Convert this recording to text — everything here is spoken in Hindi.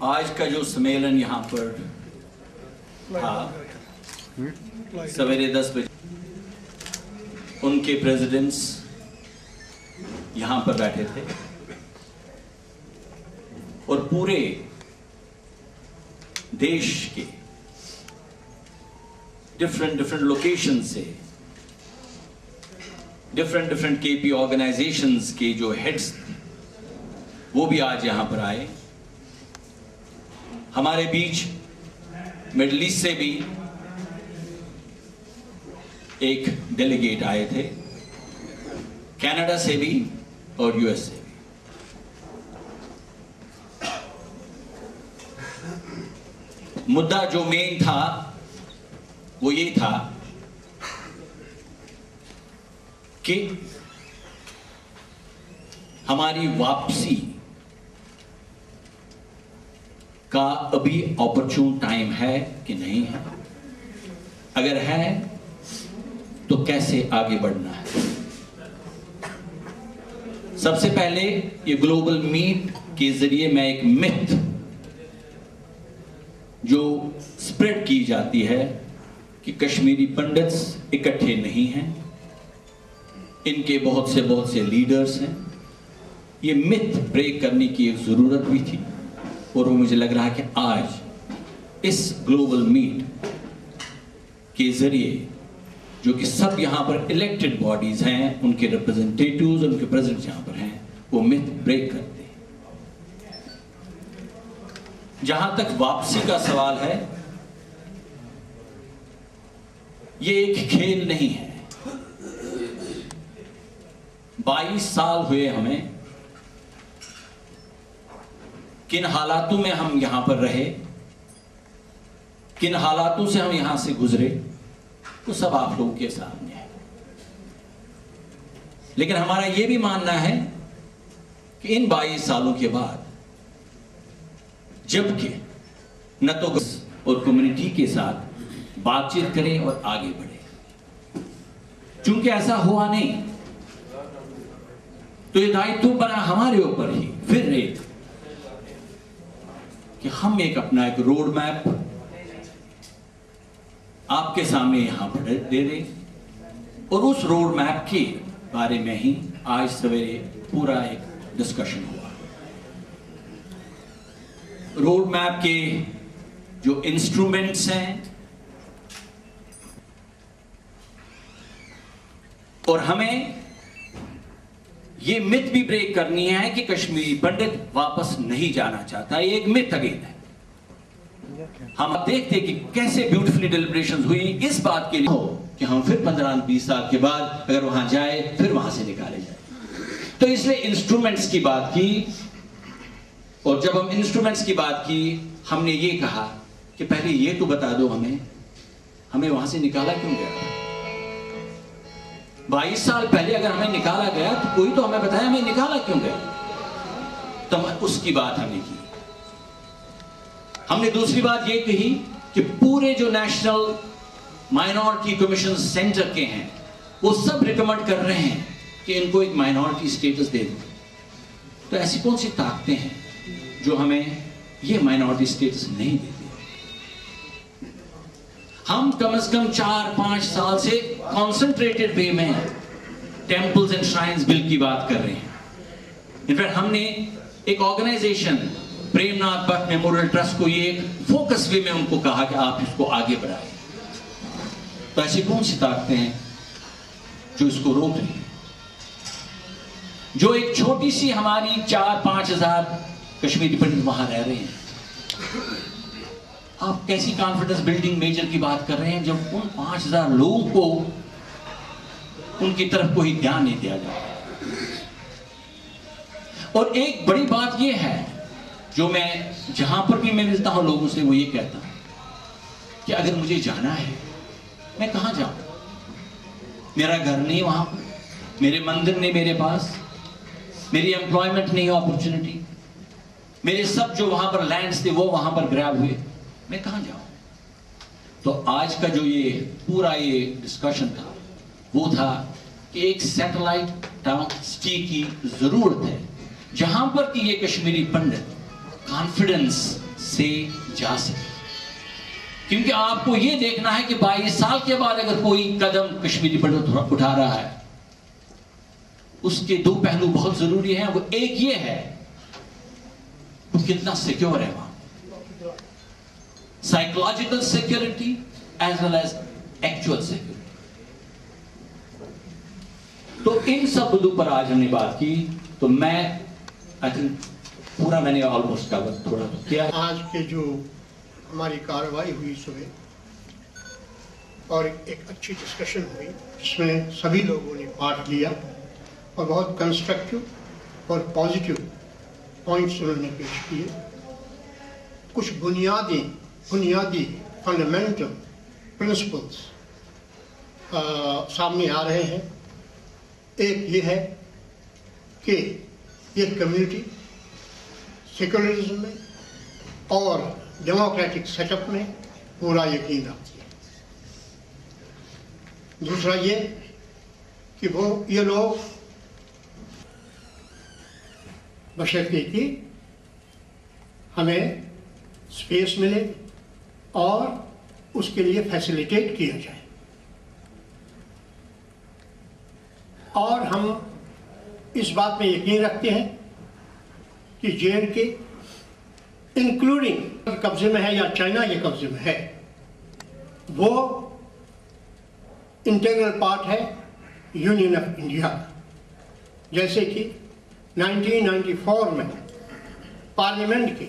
आज का जो सम्मेलन यहाँ पर था सवेरे 10 बजे उनके प्रेसिडेंट्स यहाँ पर बैठे थे और पूरे देश के डिफरेंट लोकेशन से डिफरेंट केपी ऑर्गेनाइजेशंस के जो हेड्स वो भी आज यहां पर आए। हमारे बीच मिडिल ईस्ट से भी एक डेलीगेट आए थे, कनाडा से भी और यूएस से भी। मुद्दा जो मेन था वो ये था कि हमारी वापसी का अभी ऑपर्चून टाइम है कि नहीं है, अगर है तो कैसे आगे बढ़ना है। सबसे पहले ये ग्लोबल मीट के जरिए मैं एक मिथ जो स्प्रेड की जाती है कि कश्मीरी पंडित्स इकट्ठे नहीं हैं, इनके बहुत से लीडर्स हैं, ये मिथ ब्रेक करने की एक जरूरत भी थी। और वो मुझे लग रहा है कि आज इस ग्लोबल मीट के जरिए जो कि सब यहां पर इलेक्टेड बॉडीज हैं, उनके रिप्रेजेंटेटिव्स, उनके प्रेसिडेंट यहां पर हैं, वो मिथ ब्रेक करते हैं। जहां तक वापसी का सवाल है, ये एक खेल नहीं है। 22 साल हुए हमें, किन हालातों में हम यहां पर रहे, किन हालातों से हम यहां से गुजरे, वो सब आप लोगों के सामने है। लेकिन हमारा यह भी मानना है कि इन 22 सालों के बाद जबकि न तो और कम्युनिटी के साथ बातचीत करें और आगे बढ़े, चूंकि ऐसा हुआ नहीं तो ये दायित्व बना हमारे ऊपर ही फिर एक कि हम अपना एक रोड मैप आपके सामने यहां पर दे दें और उस रोड मैप के बारे में ही आज सवेरे पूरा एक डिस्कशन हुआ। रोड मैप के जो इंस्ट्रूमेंट्स हैं और हमें ये मिथ भी ब्रेक करनी है कि कश्मीरी पंडित वापस नहीं जाना चाहता, ये एक मिथ अगेन है। हम देखते कि कैसे ब्यूटीफुली डिलिब्रेशंस हुई इस बात के लिए हो कि हम फिर 15-20 साल के बाद अगर वहां जाए फिर वहां से निकाले जाए। तो इसलिए इंस्ट्रूमेंट्स की बात की, और जब हम इंस्ट्रूमेंट्स की बात की हमने ये कहा कि पहले ये तो बता दो हमें वहां से निकाला क्यों गया। 22 साल पहले अगर हमें निकाला गया तो कोई तो हमें बताया हमें निकाला क्यों गया। तो उसकी बात हमने की। हमने दूसरी बात यह कही कि पूरे जो नेशनल माइनॉरिटी कमीशन सेंटर के हैं वो सब रिकमेंड कर रहे हैं कि इनको एक माइनॉरिटी स्टेटस दे दो। तो ऐसी कौन सी ताकतें हैं जो हमें ये माइनॉरिटी स्टेटस नहीं देती। हम कम से कम 4-5 साल से कॉन्सेंट्रेटेड वे में टेम्पल्स एंड श्राइन्स बिल की बात कर रहे हैं। इनफैक्ट हमने एक organisation Premnath Bhatt memorial trust को ये एक फोकस वे में उनको कहा कि आप इसको आगे बढ़ाएं। तो ऐसी कौन सी ताकतें हैं जो इसको रोक रही है। जो एक छोटी सी हमारी 4-5 हजार कश्मीरी पंडित वहां रह रहे हैं, आप कैसी कॉन्फिडेंस बिल्डिंग मेजर की बात कर रहे हैं जब उन 5000 लोगों को उनकी तरफ कोई ध्यान नहीं दिया जाता। और एक बड़ी बात यह है जो मैं जहां पर भी मैं मिलता हूं लोगों से, वो ये कहता हूं कि अगर मुझे जाना है मैं कहां जाऊं। मेरा घर नहीं वहां पर, मेरे मंदिर नहीं मेरे पास, मेरी एम्प्लॉयमेंट नहीं अपॉर्चुनिटी, मेरे सब जो वहां पर लैंड्स थे वो वहां पर ग्रैब हुए, मैं कहां जाऊं। तो आज का जो ये पूरा ये डिस्कशन था वो था कि एक सैटेलाइट टाउन सिटी की जरूरत है जहां पर कि ये कश्मीरी पंडित कॉन्फिडेंस से जा सके। क्योंकि आपको यह देखना है कि 22 साल के बाद अगर कोई कदम कश्मीरी पंडित उठा रहा है, उसके दो पहलू बहुत जरूरी हैं। वो एक ये है वो कितना सिक्योर है वहां, psychological security as well as actual security. तो इन सब मुद्दों पर आज हमने बात की। तो मैं आई थिंक पूरा मैंने ऑलमोस्ट कवर थोड़ा किया। आज के जो हमारी कार्रवाई हुई सुबह, और एक अच्छी डिस्कशन हुई जिसमें सभी लोगों ने पार्ट लिया और बहुत कंस्ट्रक्टिव और पॉजिटिव पॉइंट्स उन्होंने पेश किए। कुछ बुनियादी फंडामेंटल प्रिंसिपल्स सामने आ रहे हैं। एक ये है कि ये कम्युनिटी सेक्युलरिज्म में और डेमोक्रेटिक सेटअप में पूरा यकीन रखती है। दूसरा ये कि ये लोग बशर्ते कि हमें स्पेस मिले और उसके लिए फैसिलिटेट किया जाए, और हम इस बात में यकीन रखते हैं कि J&K इंक्लूडिंग कब्जे में है या चाइना के कब्जे में है, वो इंटीग्रल पार्ट है यूनियन ऑफ इंडिया। जैसे कि 1994 में पार्लियामेंट के